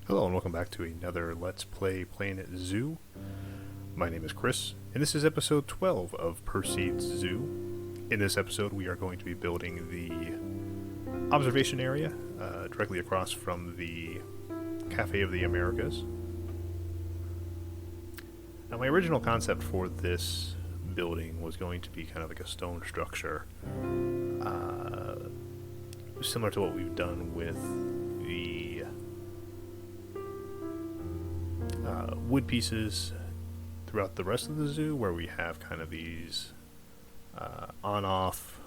Hello and welcome back to another Let's Play Planet Zoo. My name is Chris, and this is episode 12 of Perseid Zoo. In this episode we are going to be building the observation area directly across from the Cafe of the Americas. Now my original concept for this building was going to be kind of like a stone structure, similar to what we've done with the wood pieces throughout the rest of the zoo, where we have kind of these on-off,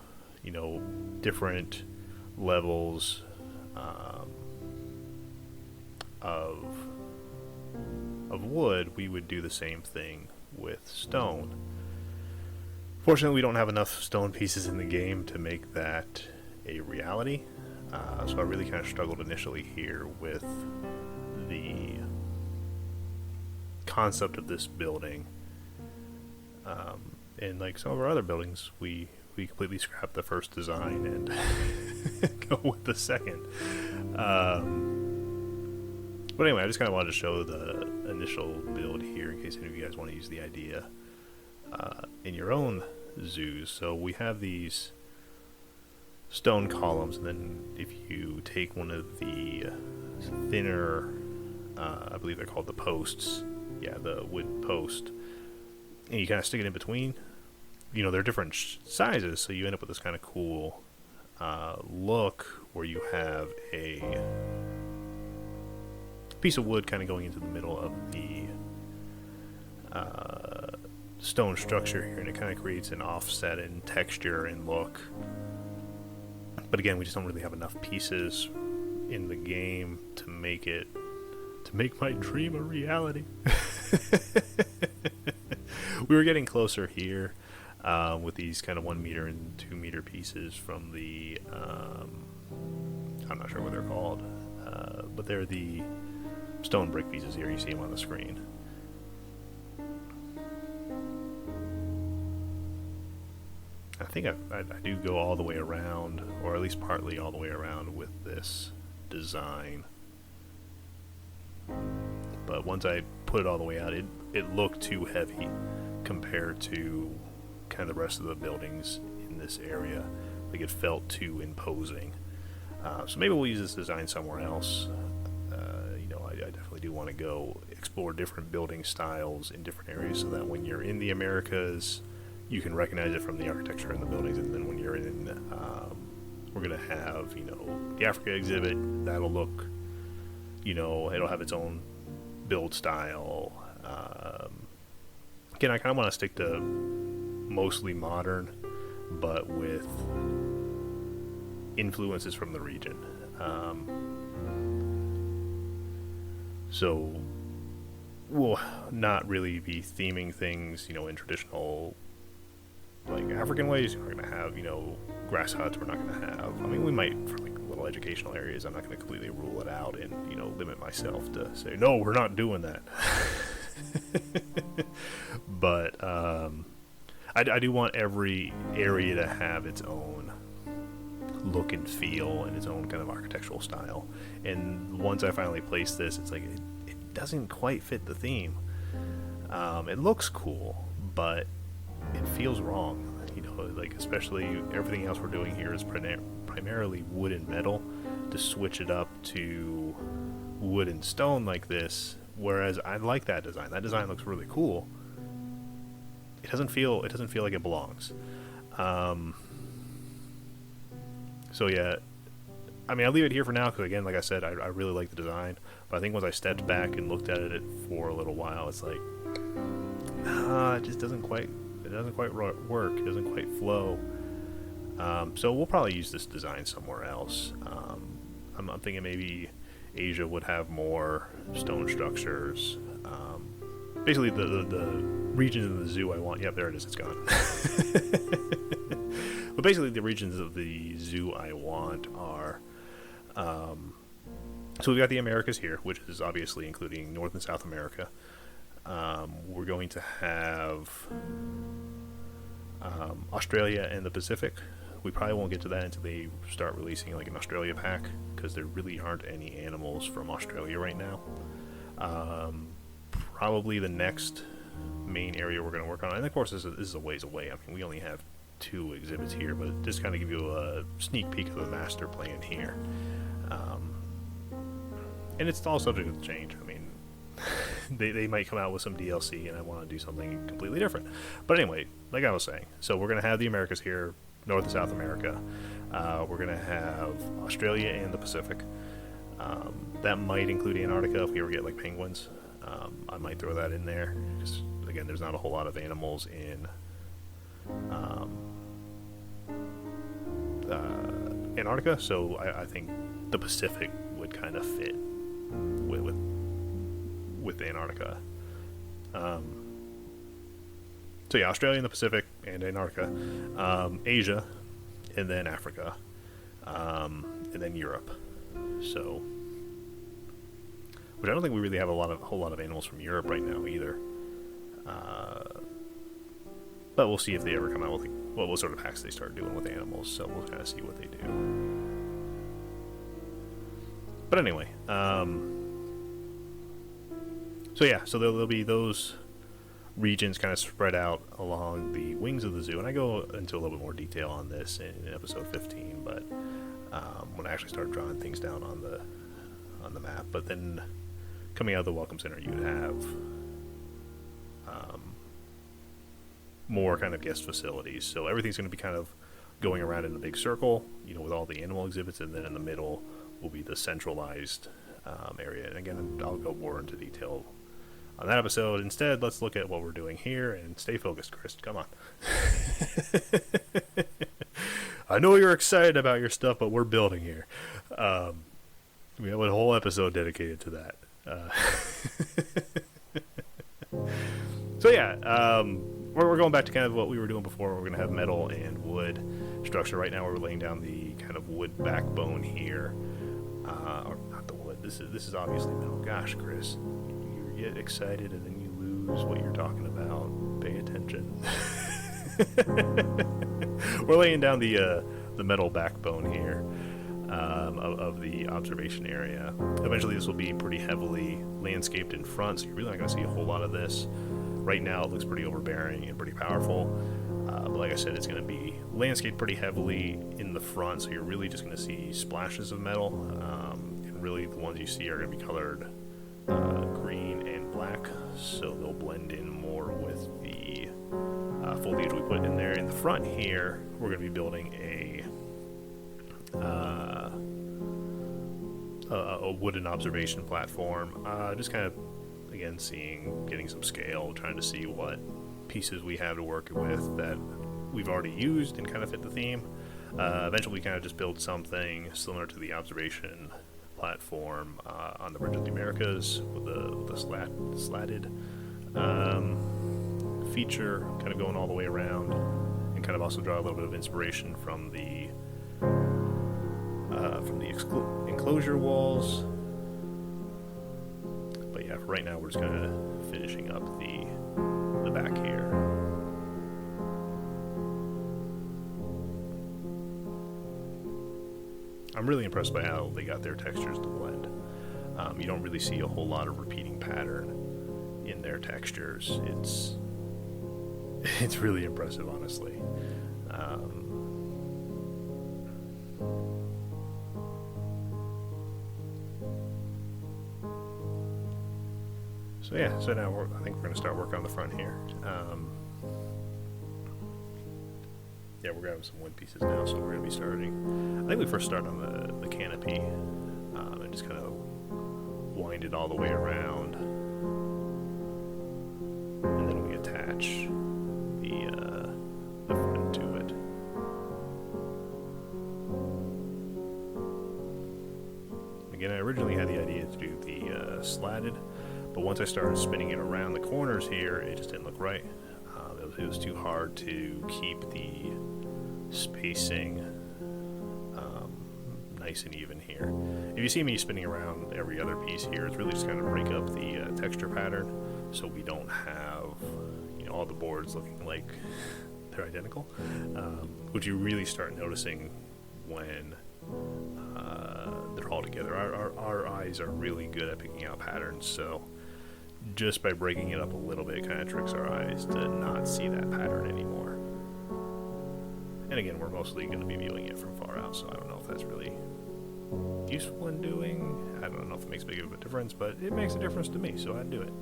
different levels of wood. We would do the same thing with stone. Fortunately, we don't have enough stone pieces in the game to make that a reality, so I really kind of struggled initially here with the concept of this building. And like some of our other buildings, we completely scrapped the first design and go with the second. But anyway, I just kind of wanted to show the initial build here in case any of you guys want to use the idea in your own zoos. So we have these stone columns, and then if you take one of the thinner, I believe they're called the posts, the wood post, and you kind of stick it in between. They're different sizes, so you end up with this kind of cool look where you have a piece of wood kind of going into the middle of the stone structure here, and it kind of creates an offset in texture and look. But again, we just don't really have enough pieces in the game to make my dream a reality. We were getting closer here with these kind of 1 meter and 2 meter pieces from the I'm not sure what they're called, but they're the stone brick pieces here. You see them on the screen. I think I do go all the way around, or at least partly all the way around with this design. But once I put it all the way out, it looked too heavy compared to kind of the rest of the buildings in this area. Like, it felt too imposing. So maybe we'll use this design somewhere else. I definitely do want to go explore different building styles in different areas, so that when you're in the Americas, you can recognize it from the architecture in the buildings. And then when you're in, we're going to have, the Africa exhibit, that'll look, it'll have its own build style. Again, I kind of want to stick to mostly modern, but with influences from the region. So we'll not really be theming things, in traditional, like, African ways. We're going to have, grass huts. We're not going to have, we might for like little educational areas. I'm not going to completely rule it out and, limit myself to say, no, we're not doing that. But I do want every area to have its own look and feel and its own kind of architectural style. And once I finally place this, it's like it doesn't quite fit the theme. It looks cool, but it feels wrong. Like, especially everything else we're doing here is primarily wood and metal. To switch it up to wood and stone like this, whereas I like that design. That design looks really cool. It doesn't feel like it belongs. So yeah, I'll leave it here for now, because again, like I said, I really like the design. But I think once I stepped back and looked at it for a little while, it's like, it just doesn't quite work. It doesn't quite flow. So we'll probably use this design somewhere else. I'm thinking maybe Asia would have more stone structures. Basically, the regions of the zoo I want. Yep, there it is. It's gone. But basically, the regions of the zoo I want are. So we've got the Americas here, which is obviously including North and South America. We're going to have Australia and the Pacific, We probably won't get to that until they start releasing like an Australia pack, because there really aren't any animals from Australia right now. Probably the next main area we're going to work on, and of course this is a ways away. I mean, we only have 2 exhibits here, but just kind of give you a sneak peek of the master plan here. And it's all subject to change. I mean, they might come out with some DLC and I want to do something completely different. But anyway, like I was saying, so we're going to have the Americas here, North and South America. We're going to have Australia and the Pacific. That might include Antarctica if we ever get like penguins. I might throw that in there, because again, there's not a whole lot of animals in Antarctica, so I think the Pacific would kind of fit with Antarctica. So yeah, Australia and the Pacific and Antarctica, Asia, and then Africa, and then Europe. So, which I don't think we really have a whole lot of animals from Europe right now either. But we'll see if they ever come out with what sort of packs they start doing with animals. So we'll kind of see what they do. But anyway, so yeah, so there'll be those regions kind of spread out along the wings of the zoo, and I go into a little bit more detail on this in episode 15. But when I actually start drawing things down on the map, but then coming out of the Welcome Center, you'd have more kind of guest facilities. So everything's going to be kind of going around in a big circle, with all the animal exhibits, and then in the middle will be the centralized area. And again, I'll go more into detail on that episode. Instead, let's look at what we're doing here and stay focused, Chris. Come on. I know you're excited about your stuff, but we're building here. We have a whole episode dedicated to that. So yeah, we're going back to kind of what we were doing before. We're going to have metal and wood structure. Right now we're laying down the kind of wood backbone here. Or not the wood. This is obviously metal. Gosh, Chris, you get excited and then you lose what you're talking about. Pay attention. We're laying down the metal backbone here of the observation area. Eventually this will be pretty heavily landscaped in front, so you're really not going to see a whole lot of this. Right now it looks pretty overbearing and pretty powerful, but like I said, it's going to be landscaped pretty heavily in the front, so you're really just going to see splashes of metal, and really the ones you see are going to be colored green and black, so they'll blend in more with the foliage we put in there. In the front here, we're going to be building a wooden observation platform, just kind of, again, getting some scale, trying to see what pieces we have to work with that we've already used and kind of fit the theme. Eventually we kind of just build something similar to the observation platform on the Bridge of the Americas with the slatted feature kind of going all the way around, and kind of also draw a little bit of inspiration from the enclosure walls. But yeah, for right now we're just kind of finishing up the back here. I'm really impressed by how they got their textures to blend. You don't really see a whole lot of repeating pattern in their textures. It's really impressive, honestly. So yeah, so now I think we're going to start work on the front here. Yeah, we're going to have some wood pieces now, so we're going to be starting. I think we first start on the canopy, and just kind of wind it all the way around, and then we attach the front to it. Again, I originally had the idea to do the slatted, but once I started spinning it around the corners here, it just didn't look right. It was too hard to keep the spacing nice and even here. If you see me spinning around every other piece here, it's really just kind of break up the texture pattern, so we don't have all the boards looking like they're identical, which you really start noticing when they're all together. Our eyes are really good at picking out patterns, so just by breaking it up a little bit, it kind of tricks our eyes to not see that pattern anymore. And again, we're mostly going to be viewing it from far out, so I don't know if that's really useful in doing. I don't know if it makes big of a difference, but it makes a difference to me, so I'd do it.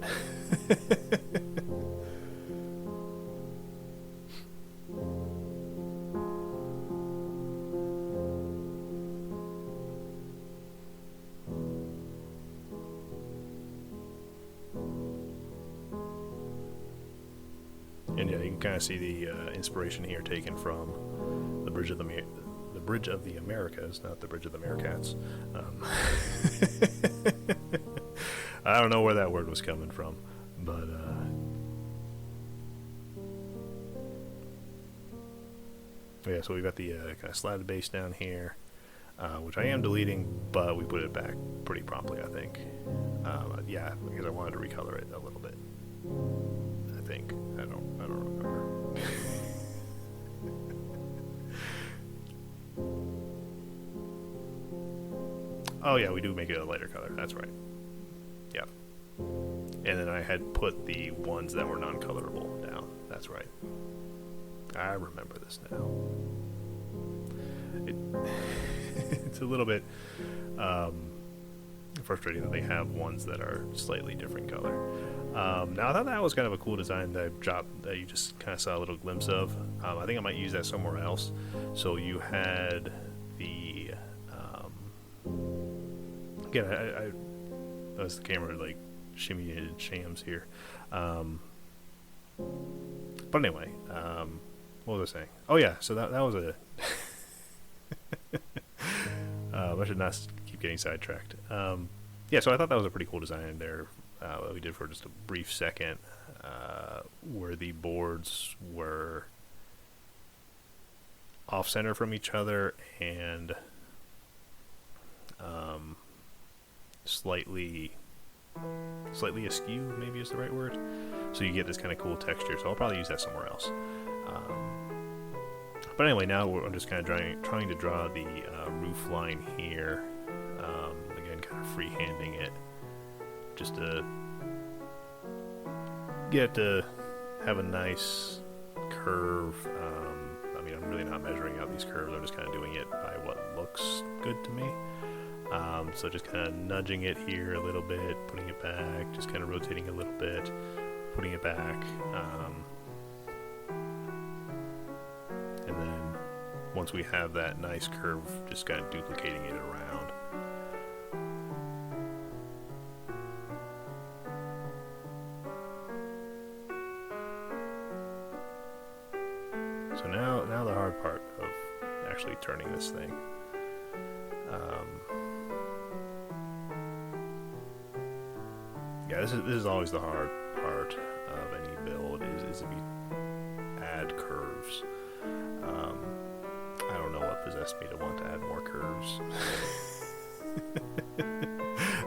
And yeah, you can kind of see the inspiration here taken from the Bridge of the Americas, not the Bridge of the Meerkats. I don't know where that word was coming from, but yeah. So we've got the kind of slatted base down here, which I am deleting, but we put it back pretty promptly, I think. Yeah, because I wanted to recolor it a little bit. I think I don't remember. Oh yeah, we do make it a lighter color. That's right. Yep. And then I had put the ones that were non-colorable down. That's right. I remember this now. It's a little bit frustrating that they have ones that are slightly different color. Now I thought that was kind of a cool design that you just kind of saw a little glimpse of. I think I might use that somewhere else. So you had the again, I noticed the camera like shimmy and shams here. But anyway, what was I saying? Oh yeah, so that was a I should not keep getting sidetracked. Yeah, so I thought that was a pretty cool design there. We did for just a brief second, where the boards were off center from each other and slightly askew, maybe is the right word. So you get this kind of cool texture. So I'll probably use that somewhere else. But anyway, now I'm just kind of trying to draw the roof line here. Again, kind of freehanding it, just to get to have a nice curve. I mean, I'm really not measuring out these curves. I'm just kind of doing it by what looks good to me. So just kind of nudging it here a little bit, putting it back, just kind of rotating a little bit, putting it back. And then once we have that nice curve, just kind of duplicating it around. So now the hard part of actually turning this thing. Yeah, this is always the hard part of any build is if you add curves. I don't know what possessed me to want to add more curves.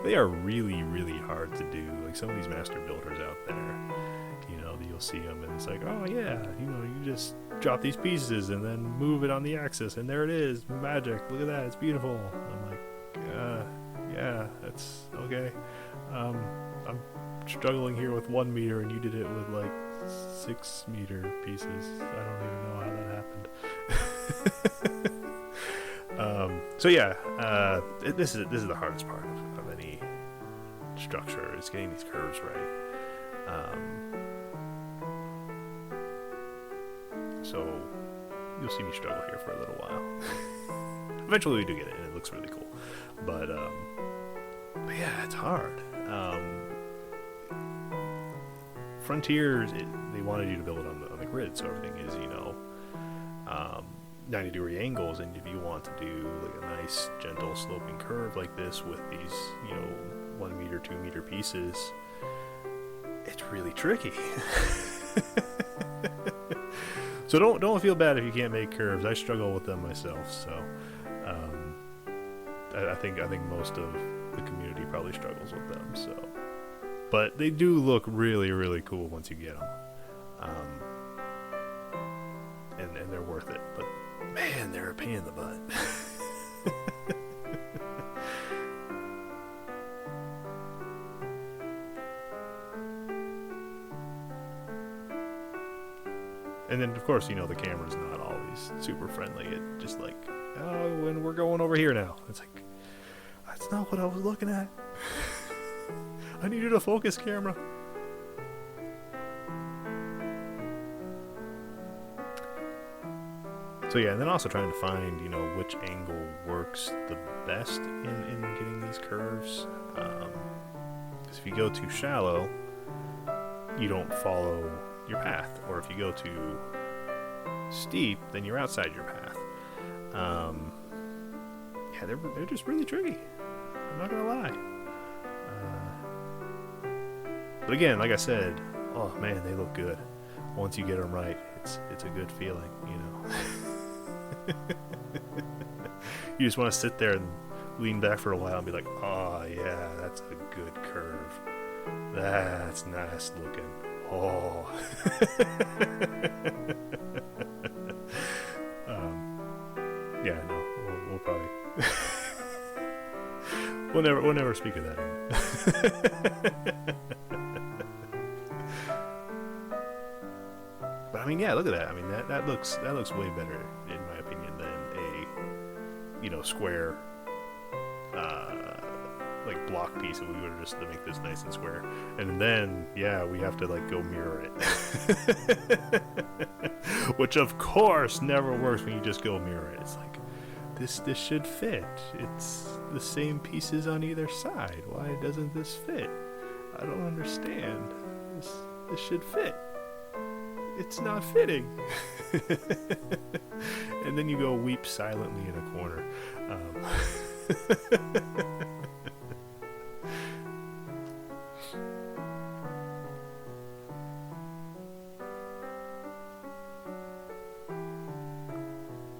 They are really, really hard to do. Like some of these master builders out there, you'll see them and it's like, oh yeah, you just drop these pieces and then move it on the axis and there it is, magic, look at that, it's beautiful. I'm like, yeah, that's okay. I'm struggling here with 1 meter and you did it with like 6 meter pieces. I don't even know how that happened. So yeah, this is the hardest part of any structure, is getting these curves right. So you'll see me struggle here for a little while. Eventually we do get it and it looks really cool, but yeah, it's hard. Frontiers, they wanted you to build it on the grid, so everything is 90-degree angles, and if you want to do like a nice gentle sloping curve like this with these 1 meter, 2 meter pieces, it's really tricky. So don't feel bad if you can't make curves. I struggle with them myself, so I think most of the community probably struggles with them. So, but they do look really, really cool once you get them. and they're worth it. But man, they're a pain in the butt. And then, of course, you know, the camera's not always super friendly. It just like, oh, and we're going over here now. It's like, that's not what I was looking at. I needed a focus camera. So yeah, and then also trying to find, you know, which angle works the best in getting these curves. Because if you go too shallow, you don't follow your path, or if you go too steep, then you're outside your path. Yeah, they're just really tricky. I'm not gonna lie. But again, like I said, oh man, they look good. Once you get them right, it's a good feeling, you know. You just want to sit there and lean back for a while and be like, oh yeah, that's a good curve. That's nice looking. Oh. Yeah, no, we'll probably we'll never speak of that again. But I mean, yeah, look at that. I mean, that looks way better in my opinion than a, you know, square like block piece that we would just to make this nice and square. And then yeah, we have to like go mirror it. Which of course never works when you just go mirror it. It's like, this should fit. It's the same pieces on either side. Why doesn't this fit? I don't understand. This should fit. It's not fitting. And then you go weep silently in a corner.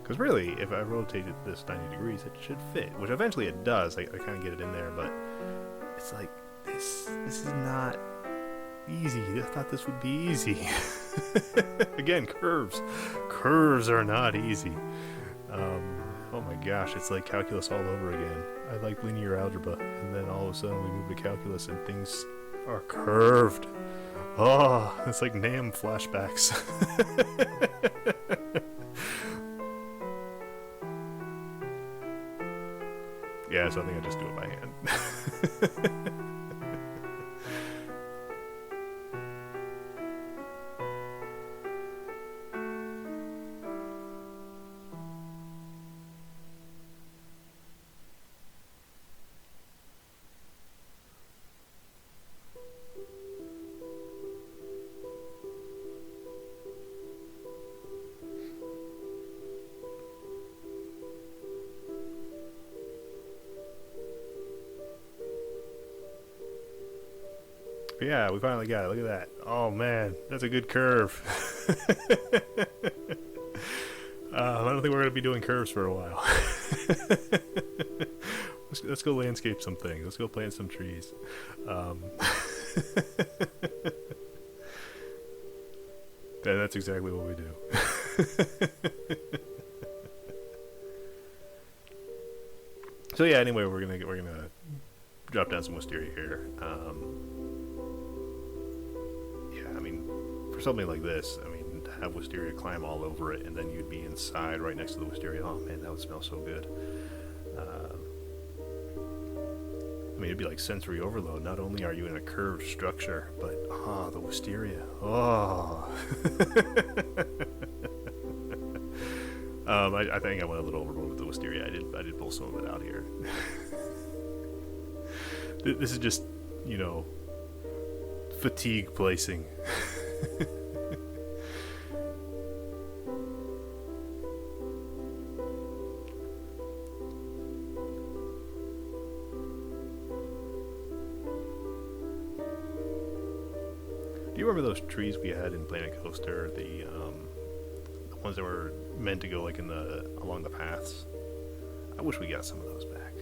Because really, if I rotated this 90 degrees, it should fit. Which eventually it does. I kind of get it in there, but it's like, this is not easy. I thought this would be easy. Again, curves. Curves are not easy. Oh my gosh, it's like calculus all over again. I like linear algebra, and then all of a sudden we move to calculus and things are curved. Oh, it's like NAM flashbacks. Yeah, so I think I just do it by hand. Yeah, we finally got it. Look at that. Oh man, that's a good curve. I don't think we're going to be doing curves for a while. Let's go landscape some things. Let's go plant some trees. That's exactly what we do. So yeah, anyway, we're gonna drop down some wisteria here. Yeah, I mean, for something like this, I mean, to have wisteria climb all over it, and then you'd be inside right next to the wisteria. Oh man, that would smell so good. I mean, it'd be like sensory overload. Not only are you in a curved structure, but the wisteria. Oh. I think I went a little overboard with the wisteria. I did pull some of it out here. This is just, you know, fatigue placing. Do you remember those trees we had in Planet Coaster? The ones that were meant to go like along the paths. I wish we got some of those back.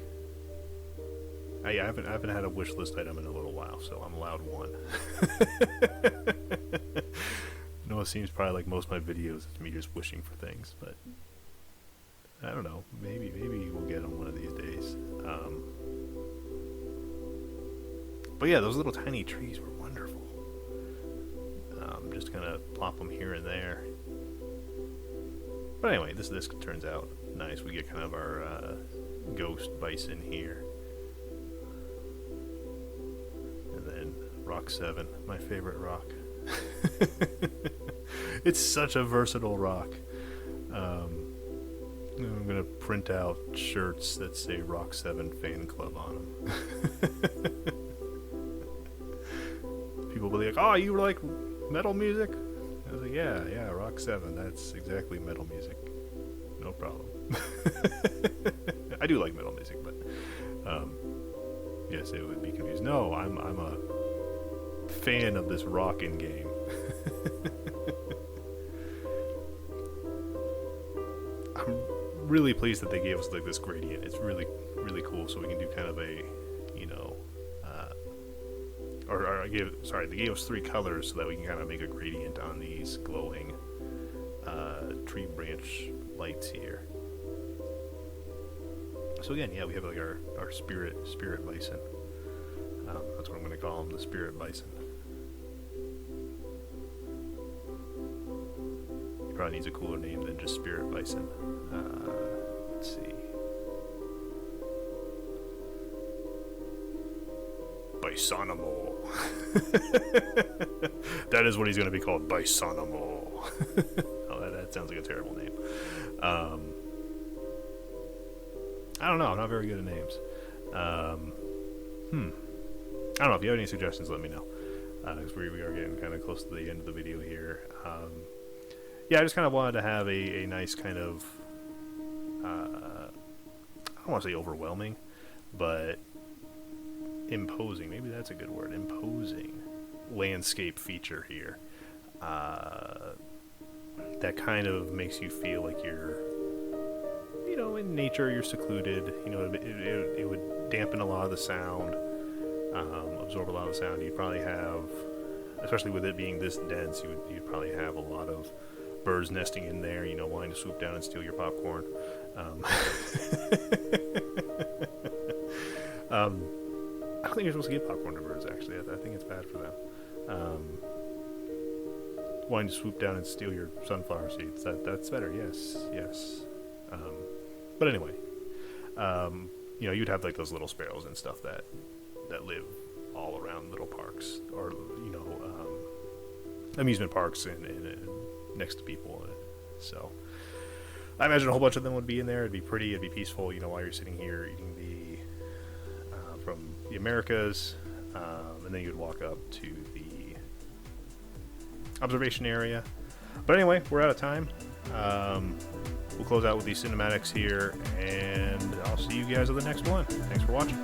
I haven't had a wish list item in a little while, so I'm allowed one. No it seems probably like most of my videos is me just wishing for things, but I don't know. Maybe we'll get them one of these days. But yeah, those little tiny trees were wonderful. Just gonna plop them here and there. But anyway, this turns out nice. We get kind of our ghost bison here. And then rock 7, my favorite rock. It's such a versatile rock. I'm gonna print out shirts that say Rock 7 Fan Club on them. People will be like, "Oh, you like metal music?" I was like, "Yeah, Rock 7. That's exactly metal music. No problem." I do like metal music, but yes, it would be confused. No, I'm a fan of this rockin' game. I'm really pleased that they gave us like this gradient. It's really cool, so we can do kind of a, you know, they gave us 3 colors so that we can kind of make a gradient on these glowing tree branch lights here. So again, yeah, we have like our spirit bison. That's what I'm going to call him, the spirit bison. He probably needs a cooler name than just spirit bison. Let's see. Bisonimal. That is what he's going to be called, Bisonimal. Oh, that sounds like a terrible name. I don't know. I'm not very good at names. I don't know. If you have any suggestions, let me know. Because we are getting kind of close to the end of the video here. Yeah, I just kind of wanted to have a nice kind of, I don't want to say overwhelming, but imposing, maybe that's a good word, imposing landscape feature here. That kind of makes you feel like you're, you know, in nature, you're secluded. You know, it would dampen a lot of the sound, absorb a lot of the sound. You'd probably have, especially with it being this dense, you'd probably have a lot of birds nesting in there, you know, wanting to swoop down and steal your popcorn. I don't think you're supposed to give popcorn to birds, actually. I think it's bad for them. Wanting to swoop down and steal your sunflower seeds. That's better, yes. But anyway, you know, you'd have like those little sparrows and stuff that live all around little parks, or, you know, amusement parks and next to people. So I imagine a whole bunch of them would be in there. It'd be pretty, it'd be peaceful, you know, while you're sitting here eating from the Americas, and then you'd walk up to the observation area. But anyway, we're out of time. We'll close out with these cinematics here, and I'll see you guys on the next one. Thanks for watching.